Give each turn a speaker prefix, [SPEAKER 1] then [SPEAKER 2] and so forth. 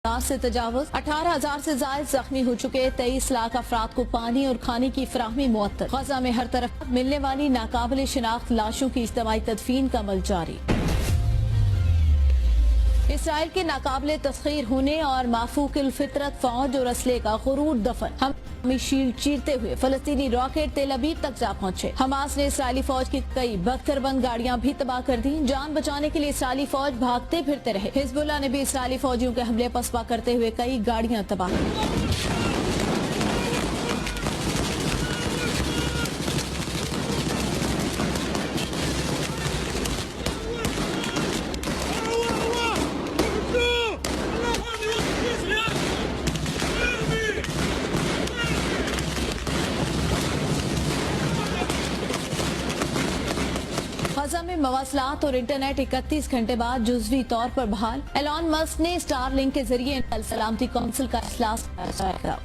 [SPEAKER 1] से तजावुज 18,000 से ज्यादा जख्मी हो चुके 23 लाख अफराद को पानी और खाने की फराहमी मुअत्तल। गजा में हर तरफ मिलने वाली नाकाबिल शिनाख्त लाशों की इज्तिमाई तदफीन का अमल जारी। इसराइल के नाकाबिल तस्खीर होने और माफूकिल फितरत फौज और असले का गुरूर दफन। हमी शील्ड चीरते हुए फलस्तीनी रॉकेट तेल अबीब तक जा पहुंचे। हमास ने इसराइली फौज की कई बख्तरबंद गाड़ियां भी तबाह कर दी। जान बचाने के लिए इसराइली फौज भागते फिरते रहे। हिजबुल्लाह ने भी इसराइली फौजियों के हमले पसपा करते हुए कई गाड़ियां तबाह की। गजा में मवासलात और इंटरनेट 31 घंटे बाद जुज़वी तौर पर बहाल। एलॉन मस्क ने स्टारलिंक के जरिए सलामती काउंसिल का इजलास कराया।